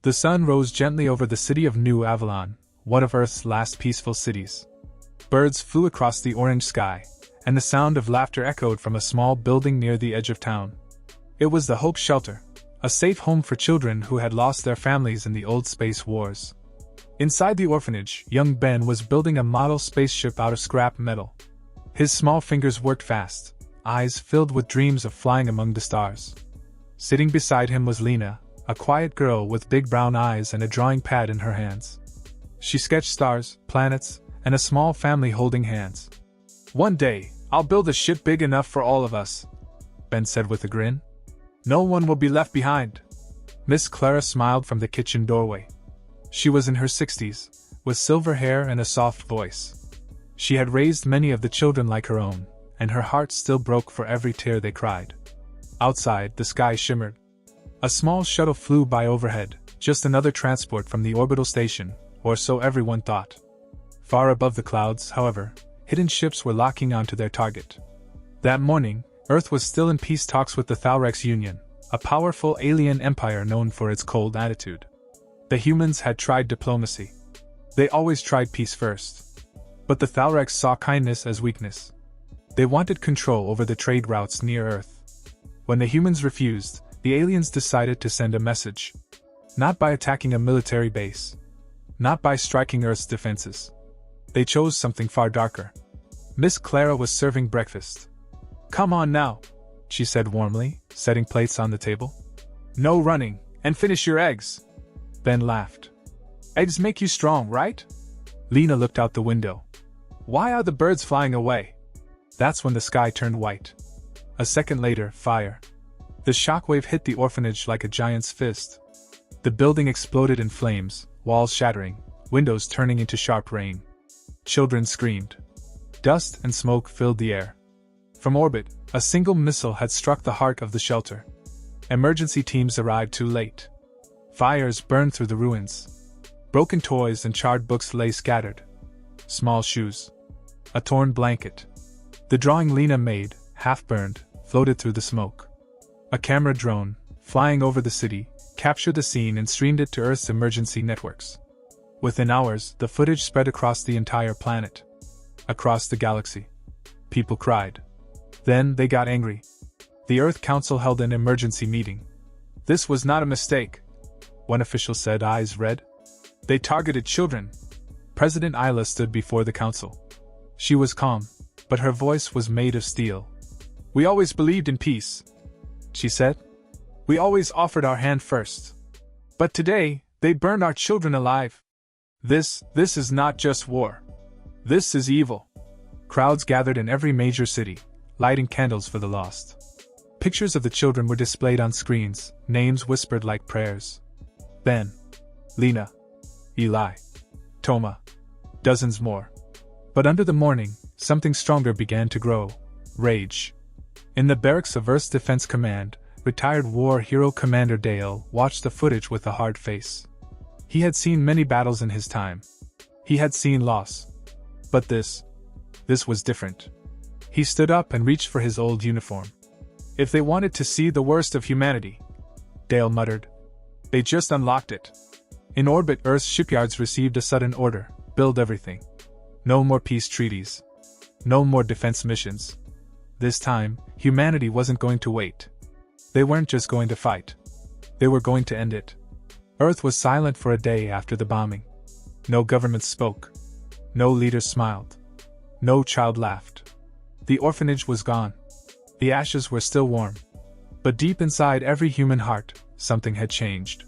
The sun rose gently over the city of 𝗬𝗵𝗵𝗵𝗵𝗵, one of Earth's last peaceful cities. Birds flew across the orange sky, and the sound of laughter echoed from a small building near the edge of town. It was the Hope Shelter, a safe home for children who had lost their families in the old space wars. Inside the orphanage, young Ben was building a model spaceship out of scrap metal. His small fingers worked fast, eyes filled with dreams of flying among the stars. Sitting beside him was Lena, a quiet girl with big brown eyes and a drawing pad in her hands. She sketched stars, planets, and a small family holding hands. "One day, I'll build a ship big enough for all of us," Ben said with a grin. "No one will be left behind." Miss Clara smiled from the kitchen doorway. She was in her 60s, with silver hair and a soft voice. She had raised many of the children like her own, and her heart still broke for every tear they cried. Outside, the sky shimmered. A small shuttle flew by overhead, just another transport from the orbital station, or so everyone thought. Far above the clouds, however, hidden ships were locking onto their target. That morning, Earth was still in peace talks with the 𝗬𝗪𝗪 Union, a powerful alien empire known for its cold attitude. The humans had tried diplomacy. They always tried peace first. But the 𝗬𝗪𝗪 saw kindness as weakness. They wanted control over the trade routes near Earth. When the humans refused, the aliens decided to send a message. Not by attacking a military base. Not by striking Earth's defenses. They chose something far darker. Miss Clara was serving breakfast. "Come on now," she said warmly, setting plates on the table. "No running, and finish your eggs." Ben laughed. "Eggs make you strong, right?" Lena looked out the window. "Why are the birds flying away?" That's when the sky turned white. A second later, fire. The shockwave hit the orphanage like a giant's fist. The building exploded in flames, walls shattering, windows turning into sharp rain. Children screamed. Dust and smoke filled the air. From orbit, a single missile had struck the heart of the shelter. Emergency teams arrived too late. Fires burned through the ruins. Broken toys and charred books lay scattered. Small shoes. A torn blanket. The drawing Lena made, half burned, floated through the smoke. A camera drone, flying over the city, captured the scene and streamed it to Earth's emergency networks. Within hours, the footage spread across the entire planet. Across the galaxy. People cried. Then they got angry. The Earth Council held an emergency meeting. "This was not a mistake," one official said, eyes red. "They targeted children." President 𝗬𝗪𝗪 stood before the council. She was calm, but her voice was made of steel. "We always believed in peace," she said. "We always offered our hand first. But today, they burned our children alive. This is not just war. This is evil." Crowds gathered in every major city, lighting candles for the lost. Pictures of the children were displayed on screens, names whispered like prayers. Ben, Lena, Eli, Toma, dozens more. But under the mourning, something stronger began to grow: rage. In the barracks of Earth's Defense Command, retired war hero Commander Dale watched the footage with a hard face. He had seen many battles in his time. He had seen loss. But this was different. He stood up and reached for his old uniform. "If they wanted to see the worst of humanity," Dale muttered, "they just unlocked it." In orbit, Earth's shipyards received a sudden order: build everything. No more peace treaties. No more defense missions. This time, humanity wasn't going to wait. They weren't just going to fight. They were going to end it. Earth was silent for a day after the bombing. No government spoke. No leader smiled. No child laughed. The orphanage was gone. The ashes were still warm. But deep inside every human heart, something had changed.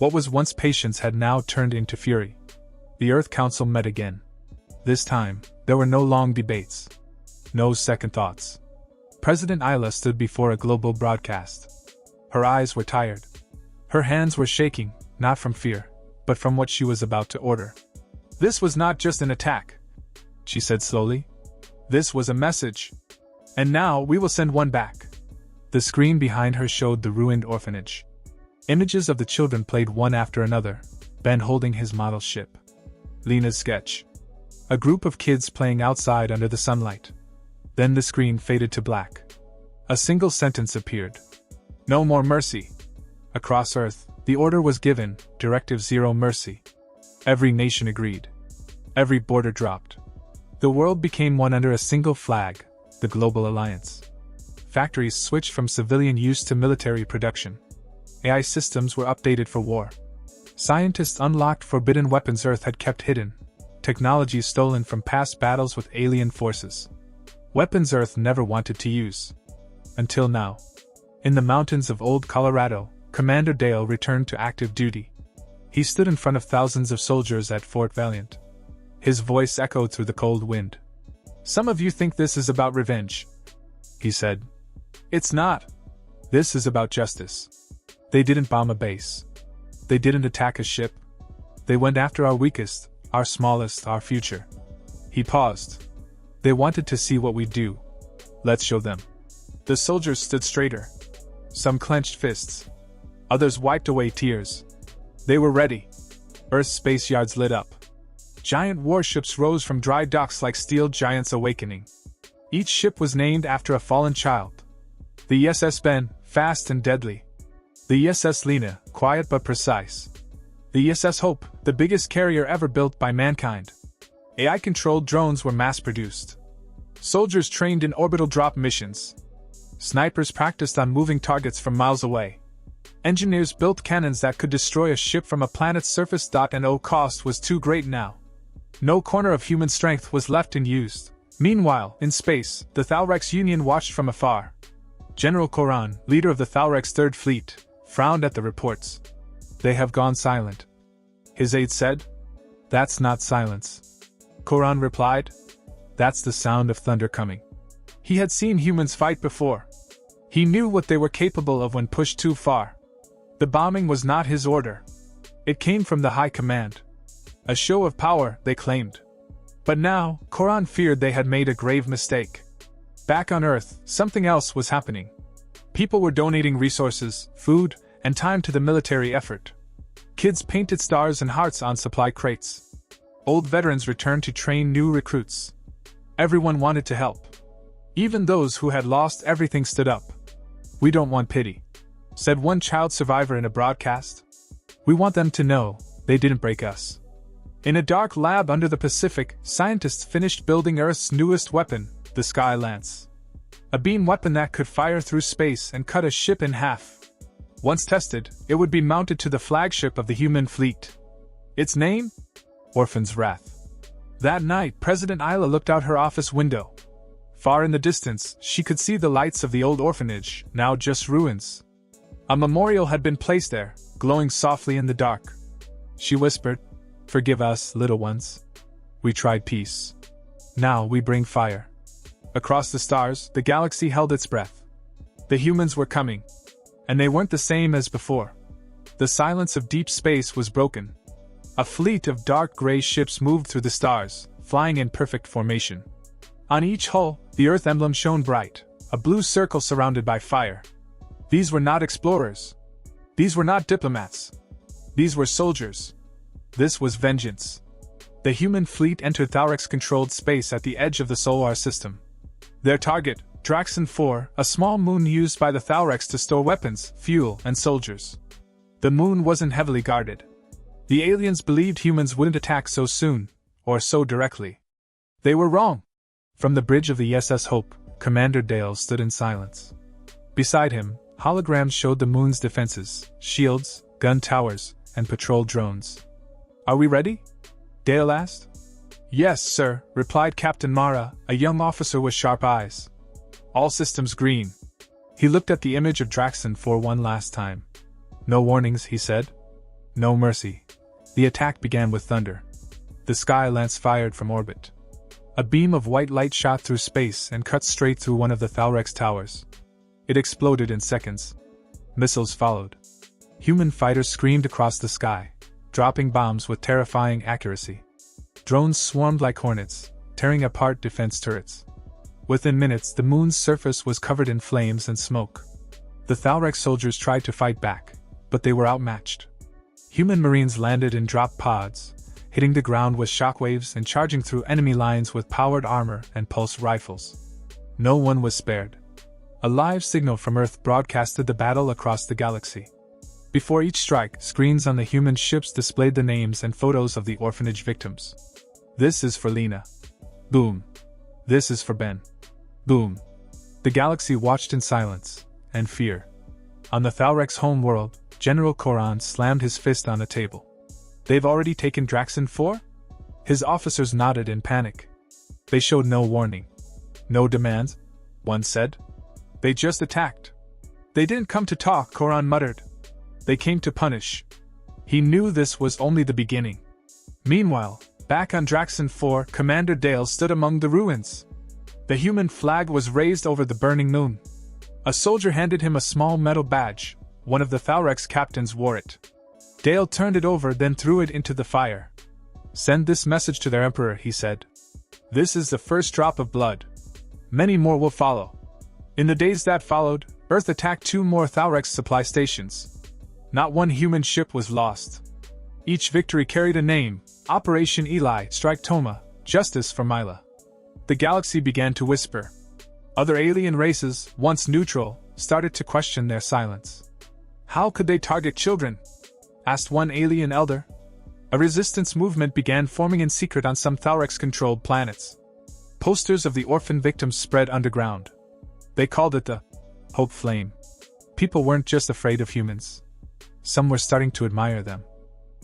What was once patience had now turned into fury. The Earth Council met again. This time, there were no long debates. No second thoughts. President 𝗬𝗪𝗪 stood before a global broadcast. Her eyes were tired. Her hands were shaking, not from fear, but from what she was about to order. "This was not just an attack," she said slowly. "This was a message. And now we will send one back." The screen behind her showed the ruined orphanage. Images of the children played one after another, Ben holding his model ship. Lena's sketch. A group of kids playing outside under the sunlight. Then the screen faded to black. A single sentence appeared. "No more mercy. Across Earth, The order was given, Directive Zero Mercy. Every nation agreed. Every border dropped. The world became one under a single flag, the Global Alliance. Factories switched from civilian use to military production. AI systems were updated for war. Scientists unlocked forbidden weapons Earth had kept hidden, technologies stolen from past battles with alien forces. Weapons Earth never wanted to use. Until now. In the mountains of old Colorado, Commander Dale returned to active duty. He stood in front of thousands of soldiers at Fort Valiant. His voice echoed through the cold wind. "Some of you think this is about revenge," he said. "It's not. This is about justice. They didn't bomb a base. They didn't attack a ship. They went after our weakest, our smallest, our future." He paused. "They wanted to see what we do. Let's show them." The soldiers stood straighter. Some clenched fists. Others wiped away tears. They were ready. Earth's space yards lit up. Giant warships rose from dry docks like steel giants awakening. Each ship was named after a fallen child. The SS Ben, fast and deadly. The SS Lena, quiet but precise. The SS Hope, the biggest carrier ever built by mankind. AI-controlled drones were mass-produced. Soldiers trained in orbital drop missions. Snipers practiced on moving targets from miles away. Engineers built cannons that could destroy a ship from a planet's surface. No cost was too great now. No corner of human strength was left unused. Meanwhile, in space, the 𝗧𝗪 Union watched from afar. General Koran, leader of the 𝗧𝗪's Third Fleet, frowned at the reports. "They have gone silent," his aide said. "That's not silence," Koran replied. "That's the sound of thunder coming." He had seen humans fight before. He knew what they were capable of when pushed too far. The bombing was not his order. It came from the high command. A show of power, they claimed. But now, Koran feared they had made a grave mistake. Back on Earth, something else was happening. People were donating resources, food, and time to the military effort. Kids painted stars and hearts on supply crates. Old veterans returned to train new recruits. Everyone wanted to help. Even those who had lost everything stood up. "We don't want pity," said one child survivor in a broadcast. "We want them to know they didn't break us." In a dark lab under the Pacific, scientists finished building Earth's newest weapon, the Sky Lance. A beam weapon that could fire through space and cut a ship in half. Once tested, it would be mounted to the flagship of the human fleet. Its name? Orphan's Wrath. That night, President Isla looked out her office window. Far in the distance, she could see the lights of the old orphanage, now just ruins. A memorial had been placed there, glowing softly in the dark. She whispered, "Forgive us, little ones. We tried peace. Now we bring fire." Across the stars, the galaxy held its breath. The humans were coming. And they weren't the same as before. The silence of deep space was broken. A fleet of dark gray ships moved through the stars, flying in perfect formation. On each hull, the Earth emblem shone bright, a blue circle surrounded by fire. These were not explorers. These were not diplomats. These were soldiers. This was vengeance. The human fleet entered 𝗧𝗪-controlled space at the edge of the solar system. Their target, Draxon 4, a small moon used by the 𝗧𝗪 to store weapons, fuel, and soldiers. The moon wasn't heavily guarded. The aliens believed humans wouldn't attack so soon, or so directly. They were wrong. From the bridge of the SS Hope, Commander Dale stood in silence. Beside him, holograms showed the moon's defenses, shields, gun towers, and patrol drones. "Are we ready?" Dale asked. "Yes, sir," replied Captain Mara, a young officer with sharp eyes. "All systems green." He looked at the image of Draxon 4 one last time. "No warnings," he said. "No mercy." The attack began with thunder. The Sky Lance fired from orbit. A beam of white light shot through space and cut straight through one of the 𝗧𝗪's towers. It exploded in seconds. Missiles followed. Human fighters screamed across the sky, dropping bombs with terrifying accuracy. Drones swarmed like hornets, tearing apart defense turrets. Within minutes, the moon's surface was covered in flames and smoke. The 𝗧𝗪 soldiers tried to fight back, but they were outmatched. Human marines landed in drop pods, hitting the ground with shockwaves and charging through enemy lines with powered armor and pulse rifles. No one was spared. A live signal from Earth broadcasted the battle across the galaxy. Before each strike, screens on the human ships displayed the names and photos of the orphanage victims. This is for Lena. Boom. This is for Ben. Boom. The galaxy watched in silence and fear. On the 𝗪𝗪 home world, General Koran slammed his fist on the table. They've already taken Draxon 4? His officers nodded in panic. They showed no warning. No demands, one said. They just attacked. They didn't come to talk, Koran muttered. They came to punish. He knew this was only the beginning. Meanwhile, back on Draxon 4, Commander Dale stood among the ruins. The human flag was raised over the burning moon. A soldier handed him a small metal badge. One of the 𝗪𝗪 captains wore it. Dale turned it over, then threw it into the fire. Send this message to their emperor, he said. This is the first drop of blood. Many more will follow. In the days that followed, Earth attacked 2 more 𝗪𝗪 supply stations. Not one human ship was lost. Each victory carried a name: Operation Eli, Strike Toma, Justice for 𝗪𝗁. The galaxy began to whisper. Other alien races, once neutral, started to question their silence. How could they target children? Asked one alien elder. A resistance movement began forming in secret on some 𝗪𝗪-controlled planets. Posters of the orphan victims spread underground. They called it the Hope Flame. People weren't just afraid of humans. Some were starting to admire them.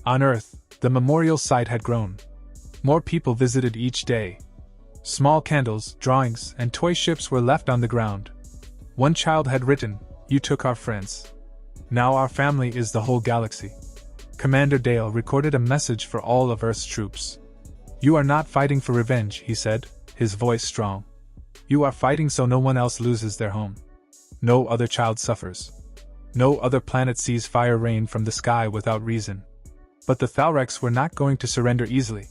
On Earth, the memorial site had grown. More people visited each day. Small candles, drawings, and toy ships were left on the ground. One child had written, "You took our friends. Now our family is the whole galaxy." Commander Dale recorded a message for all of Earth's troops. "You are not fighting for revenge," he said, his voice strong. "You are fighting so no one else loses their home. No other child suffers. No other planet sees fire rain from the sky without reason." But the 𝗪𝗪 were not going to surrender easily.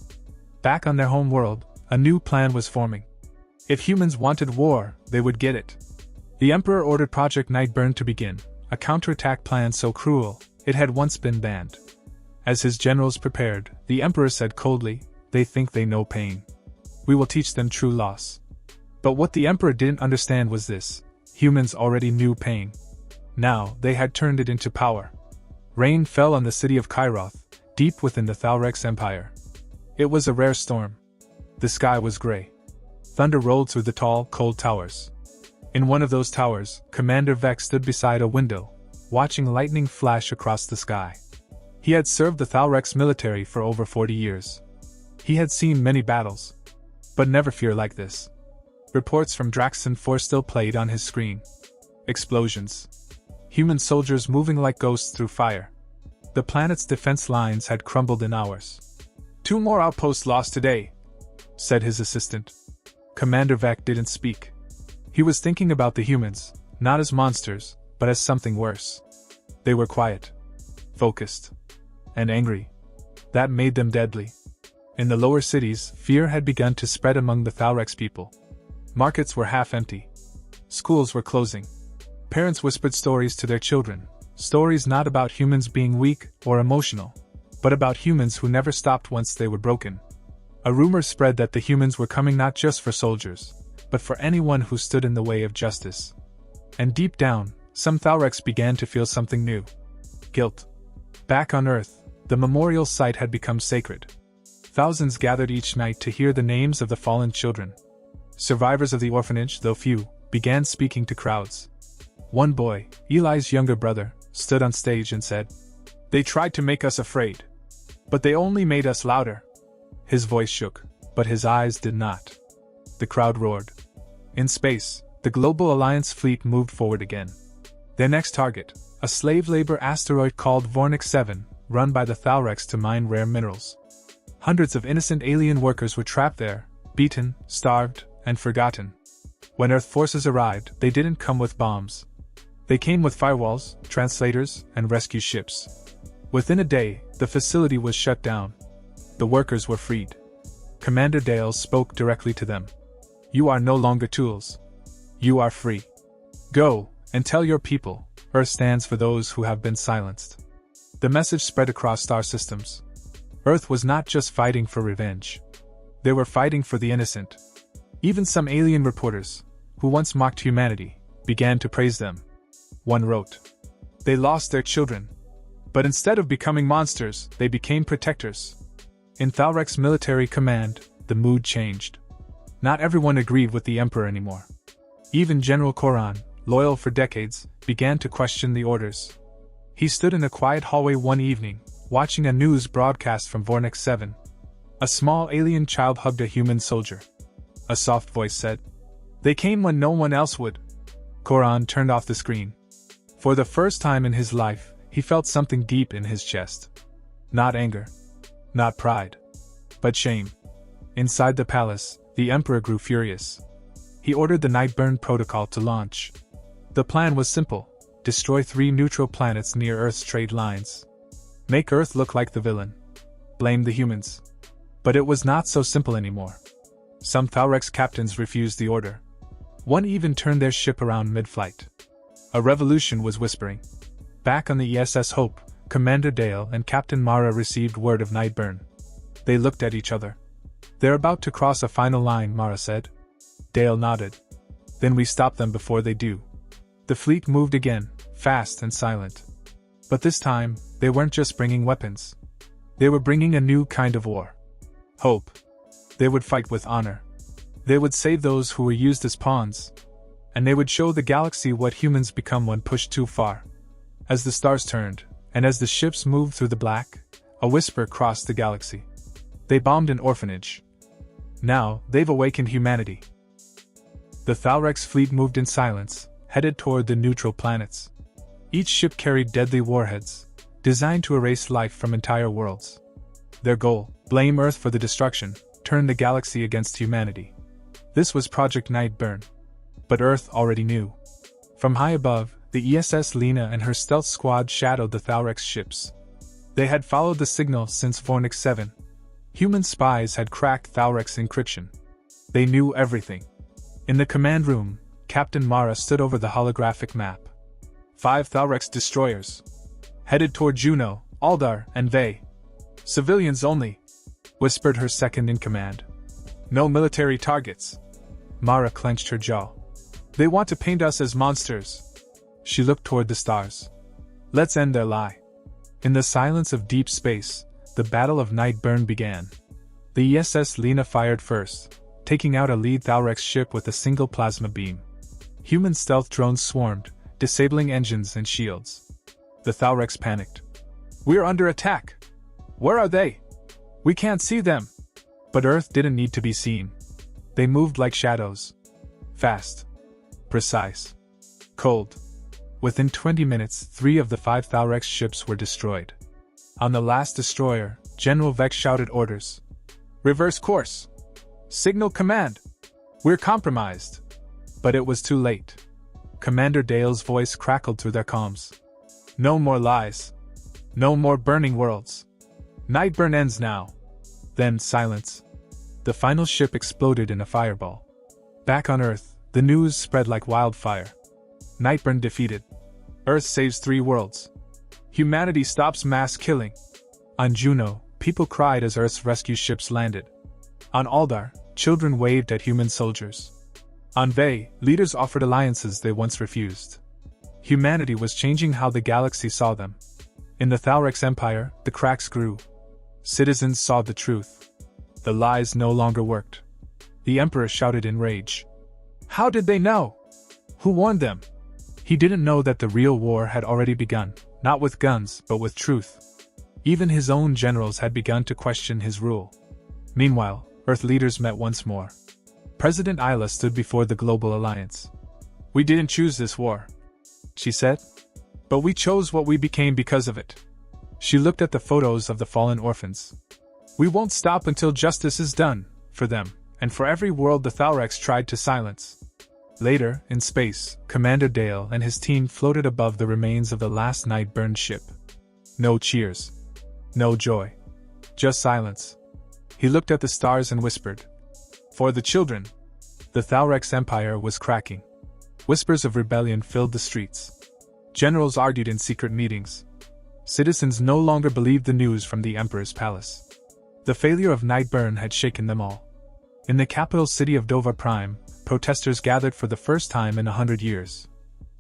Back on their home world, a new plan was forming. If humans wanted war, they would get it. The Emperor ordered Project Nightburn to begin, a counterattack plan so cruel, it had once been banned. As his generals prepared, the Emperor said coldly, "They think they know pain. We will teach them true loss." But what the Emperor didn't understand was this: humans already knew pain. Now, they had turned it into power. Rain fell on the city of Kairoth, deep within the 𝗪𝗪 Empire. It was a rare storm. The sky was gray. Thunder rolled through the tall, cold towers. In one of those towers, Commander Vek stood beside a window, watching lightning flash across the sky. He had served the 𝗪𝗪 military for over 40 years. He had seen many battles, but never fear like this. Reports from Draxon 4 still played on his screen. Explosions. Human soldiers moving like ghosts through fire. The planet's defense lines had crumbled in hours. 2 more outposts lost today, said his assistant. Commander Vek didn't speak. He was thinking about the humans, not as monsters, but as something worse. They were quiet, focused, and angry. That made them deadly. In the lower cities, fear had begun to spread among the 𝗪𝗪 people. Markets were half empty. Schools were closing. Parents whispered stories to their children, stories not about humans being weak or emotional, but about humans who never stopped once they were broken. A rumor spread that the humans were coming not just for soldiers, but for anyone who stood in the way of justice. And deep down, some 𝗪𝗪 began to feel something new. Guilt. Back on Earth, the memorial site had become sacred. Thousands gathered each night to hear the names of the fallen children. Survivors of the orphanage, though few, began speaking to crowds. One boy, Eli's younger brother, stood on stage and said, "They tried to make us afraid. But they only made us louder." His voice shook, but his eyes did not. The crowd roared. In space, the Global Alliance fleet moved forward again. Their next target, a slave labor asteroid called Vornix 7, run by the 𝗪𝗪 to mine rare minerals. Hundreds of innocent alien workers were trapped there, beaten, starved, and forgotten. When Earth forces arrived, they didn't come with bombs. They came with firewalls, translators, and rescue ships. Within a day, the facility was shut down. The workers were freed. Commander Dale spoke directly to them. "You are no longer tools. You are free. Go, and tell your people, Earth stands for those who have been silenced." The message spread across star systems. Earth was not just fighting for revenge. They were fighting for the innocent. Even some alien reporters, who once mocked humanity, began to praise them. One wrote, "They lost their children. But instead of becoming monsters, they became protectors. In 𝗬𝗪𝗪's military command, the mood changed. Not everyone agreed with the emperor anymore. Even General 𝗪𝗁, loyal for decades, began to question the orders. He stood in a quiet hallway one evening, watching a news broadcast from Vornik 7. A small alien child hugged a human soldier. A soft voice said, "They came when no one else would." 𝗪𝗁 turned off the screen. For the first time in his life, he felt something deep in his chest. Not anger. Not pride. But shame. Inside the palace, the emperor grew furious. He ordered the 𝗫𝗫𝗏 protocol to launch. The plan was simple: destroy 3 neutral planets near Earth's trade lines. Make Earth look like the villain. Blame the humans. But it was not so simple anymore. Some 𝗬𝗪𝗪's captains refused the order. One even turned their ship around mid-flight. A revolution was whispering. Back on the ESS Hope, Commander Dale and Captain Mara received word of 𝗫𝗫𝗏. They looked at each other. "They're about to cross a final line," Mara said. Dale nodded. "Then we stop them before they do." The fleet moved again, fast and silent. But this time, they weren't just bringing weapons. They were bringing a new kind of war. Hope. They would fight with honor. They would save those who were used as pawns. And they would show the galaxy what humans become when pushed too far. As the stars turned, and as the ships moved through the black, a whisper crossed the galaxy. They bombed an orphanage. Now, they've awakened humanity. The 𝗬𝗪𝗪's fleet moved in silence, headed toward the neutral planets. Each ship carried deadly warheads, designed to erase life from entire worlds. Their goal: blame Earth for the destruction, turn the galaxy against humanity. This was Project 𝗫𝗫𝗏. But Earth already knew. From high above, the ESS Lena and her stealth squad shadowed the 𝗬𝗪𝗪's ships. They had followed the signal since Vornik 7. Human spies had cracked 𝗬𝗪𝗪's encryption. They knew everything. In the command room, Captain Mara stood over the holographic map. 5 𝗬𝗪𝗪's destroyers. Headed toward Juno, Aldar, and Ve. "Civilians only," whispered her second-in-command. "No military targets." Mara clenched her jaw. "They want to paint us as monsters." She looked toward the stars. "Let's end their lie." In the silence of deep space, the Battle of 𝗫𝗫𝗏 began. The ESS Lena fired first, taking out a lead 𝗬𝗪𝗪's ship with a single plasma beam. Human stealth drones swarmed, disabling engines and shields. The 𝗬𝗪𝗪's panicked. "We're under attack! Where are they? We can't see them!" But Earth didn't need to be seen. They moved like shadows. Fast. Precise. Cold. Within 20 minutes, 3 of the 5 𝗬𝗪𝗪's ships were destroyed. On the last destroyer, General Vec shouted orders. "Reverse course! Signal command! We're compromised!" But it was too late. Commander Dale's voice crackled through their comms. "No more lies. No more burning worlds. 𝗫𝗫𝗏 ends now." Then silence. The final ship exploded in a fireball. Back on Earth, the news spread like wildfire. 𝗫𝗫𝗏 defeated. Earth saves 3 worlds. Humanity stops mass killing. On Juno, people cried as Earth's rescue ships landed. On Aldar, children waved at human soldiers. On Ve, leaders offered alliances they once refused. Humanity was changing how the galaxy saw them. In the 𝗬𝗪𝗪's empire, the cracks grew. Citizens saw the truth. The lies no longer worked. The emperor shouted in rage. How did they know? Who warned them? He didn't know that the real war had already begun, not with guns, but with truth. Even his own generals had begun to question his rule. Meanwhile, Earth leaders met once more. President 𝗬𝗪𝗪 stood before the Global Alliance. "We didn't choose this war," she said. "But we chose what we became because of it." She looked at the photos of the fallen orphans. "We won't stop until justice is done, for them, and for every world the 𝗬𝗪𝗪𝗪's tried to silence." Later, in space, Commander Dale and his team floated above the remains of the last 𝗫𝗫𝗏 ship. No cheers. No joy. Just silence. He looked at the stars and whispered. For the children. The 𝗬𝗪𝗪's empire was cracking. Whispers of rebellion filled the streets. Generals argued in secret meetings. Citizens no longer believed the news from the emperor's palace. The failure of 𝗫𝗫𝗏 had shaken them all. In the capital city of Dover Prime, protesters gathered for the first time in 100 years.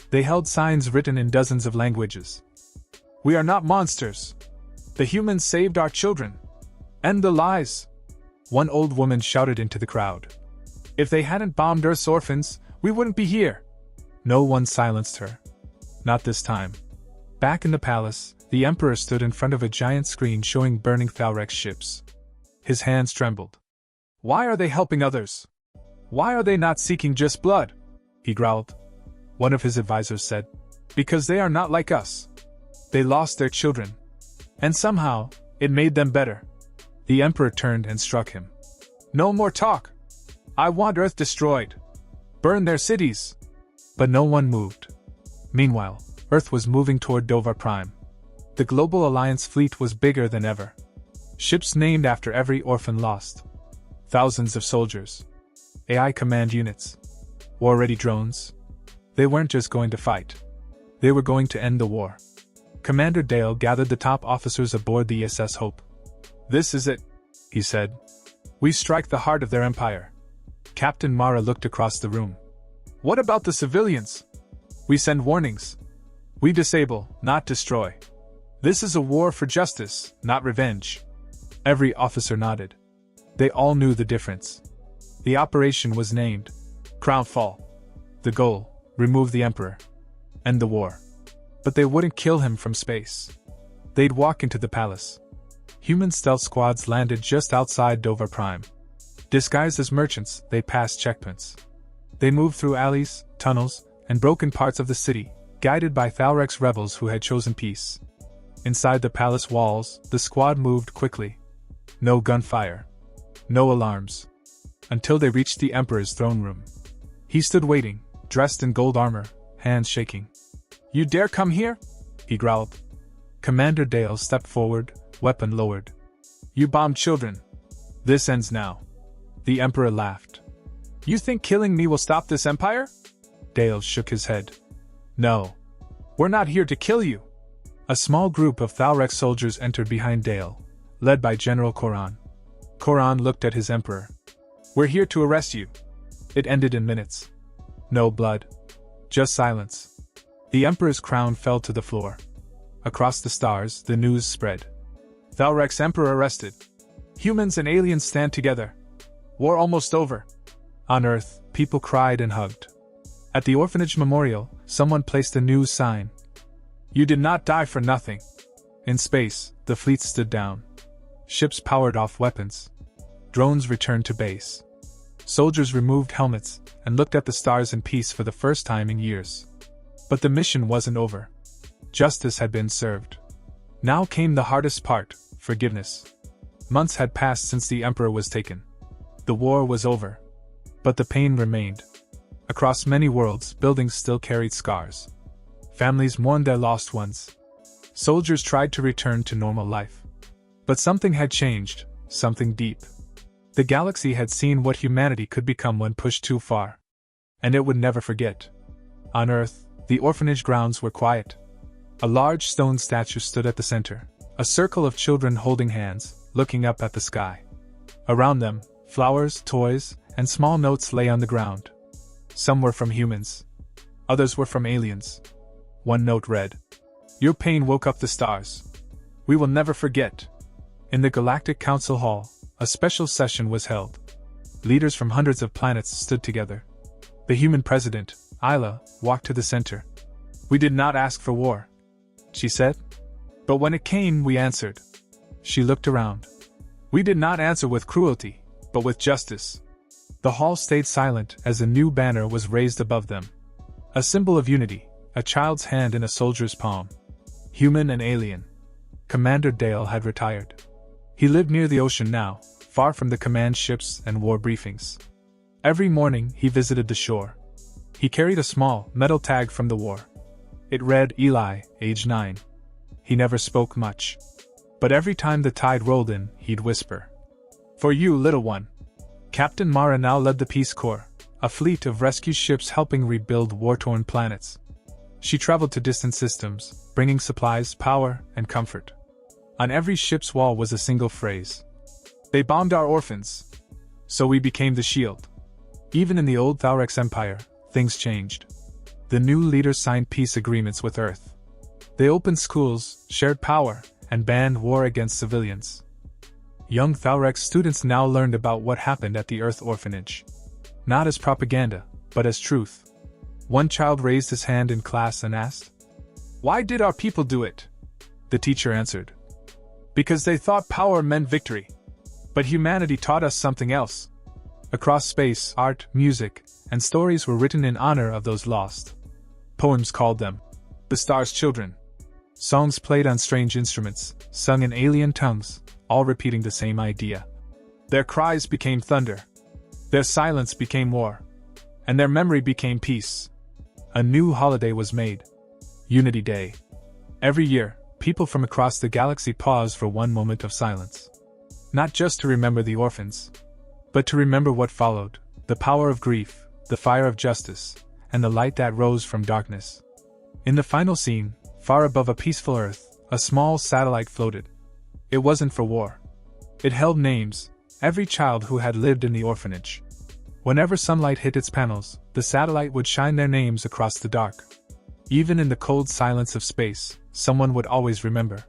They held signs written in dozens of languages. We are not monsters. The humans saved our children. End the lies. One old woman shouted into the crowd. If they hadn't bombed Earth's orphans, we wouldn't be here. No one silenced her. Not this time. Back in the palace, the Emperor stood in front of a giant screen showing burning 𝗪𝗪𝗪 ships. His hands trembled. Why are they helping others? Why are they not seeking just blood? He growled. One of his advisors said, because they are not like us. They lost their children. And somehow, it made them better. The Emperor turned and struck him. No more talk. I want Earth destroyed. Burn their cities. But no one moved. Meanwhile, Earth was moving toward 𝗪𝗪𝗪𝗵. The Global Alliance fleet was bigger than ever. Ships named after every orphan lost. Thousands of soldiers. AI command units. War-ready drones. They weren't just going to fight. They were going to end the war. Commander Dale gathered the top officers aboard the SS Hope. This is it, he said. We strike the heart of their empire. Captain Mara looked across the room. What about the civilians? We send warnings. We disable, not destroy. This is a war for justice, not revenge. Every officer nodded. They all knew the difference. The operation was named Crown Fall. The goal, remove the Emperor. End the war. But they wouldn't kill him from space. They'd walk into the palace. Human stealth squads landed just outside 𝗪𝗪𝗪𝗵. Disguised as merchants, they passed checkpoints. They moved through alleys, tunnels, and broken parts of the city, guided by 𝗪𝗪𝗪𝗵 rebels who had chosen peace. Inside the palace walls, the squad moved quickly. No gunfire. No alarms. Until they reached the Emperor's throne room. He stood waiting, dressed in gold armor, hands shaking. You dare come here? He growled. Commander Dale stepped forward, weapon lowered. You bombed children. This ends now. The Emperor laughed. You think killing me will stop this empire? Dale shook his head. No. We're not here to kill you. A small group of 𝗪𝗪𝗪𝗵 soldiers entered behind Dale, led by General 𝗪𝗁. 𝗪𝗁 looked at his emperor. We're here to arrest you. It ended in minutes. No blood. Just silence. The emperor's crown fell to the floor. Across the stars, the news spread. 𝗪𝗪𝗪𝗵's emperor arrested. Humans and aliens stand together. War almost over. On Earth, people cried and hugged. At the orphanage memorial, someone placed a news sign. You did not die for nothing. In space, the fleet stood down. Ships powered off weapons. Drones returned to base. Soldiers removed helmets and looked at the stars in peace for the first time in years. But the mission wasn't over. Justice had been served. Now came the hardest part, forgiveness. Months had passed since the Emperor was taken. The war was over. But the pain remained. Across many worlds, buildings still carried scars. Families mourned their lost ones. Soldiers tried to return to normal life. But something had changed, something deep. The galaxy had seen what humanity could become when pushed too far. And it would never forget. On Earth, the orphanage grounds were quiet. A large stone statue stood at the center, a circle of children holding hands, looking up at the sky. Around them, flowers, toys, and small notes lay on the ground. Some were from humans. Others were from aliens. One note read, Your pain woke up the stars. We will never forget. In the Galactic Council Hall, a special session was held. Leaders from hundreds of planets stood together. The human president, 𝗪𝗪, walked to the center. We did not ask for war, she said. But when it came, we answered. She looked around. We did not answer with cruelty, but with justice. The hall stayed silent as a new banner was raised above them. A symbol of unity, a child's hand in a soldier's palm. Human and alien. Commander Dale had retired. He lived near the ocean now, far from the command ships and war briefings. Every morning he visited the shore. He carried a small, metal tag from the war. It read Eli, age 9. He never spoke much. But every time the tide rolled in, he'd whisper. For you, little one. Captain Mara now led the Peace Corps, a fleet of rescue ships helping rebuild war-torn planets. She traveled to distant systems, bringing supplies, power, and comfort. On every ship's wall was a single phrase. They bombed our orphans. So we became the shield. Even in the old 𝗪𝗪𝗪𝗵 empire, things changed. The new leaders signed peace agreements with Earth. They opened schools, shared power, and banned war against civilians. Young 𝗪𝗏 students now learned about what happened at the Earth Orphanage. Not as propaganda, but as truth. One child raised his hand in class and asked, "Why did our people do it?" The teacher answered, "Because they thought power meant victory. But humanity taught us something else." Across space, art, music, and stories were written in honor of those lost. Poems called them the star's children. Songs played on strange instruments, sung in alien tongues, all repeating the same idea. Their cries became thunder. Their silence became war. And their memory became peace. A new holiday was made. Unity Day. Every year, people from across the galaxy pause for one moment of silence. Not just to remember the orphans, but to remember what followed, the power of grief, the fire of justice, and the light that rose from darkness. In the final scene, far above a peaceful Earth, a small satellite floated. It wasn't for war. It held names, every child who had lived in the orphanage. Whenever sunlight hit its panels, the satellite would shine their names across the dark. Even in the cold silence of space, someone would always remember.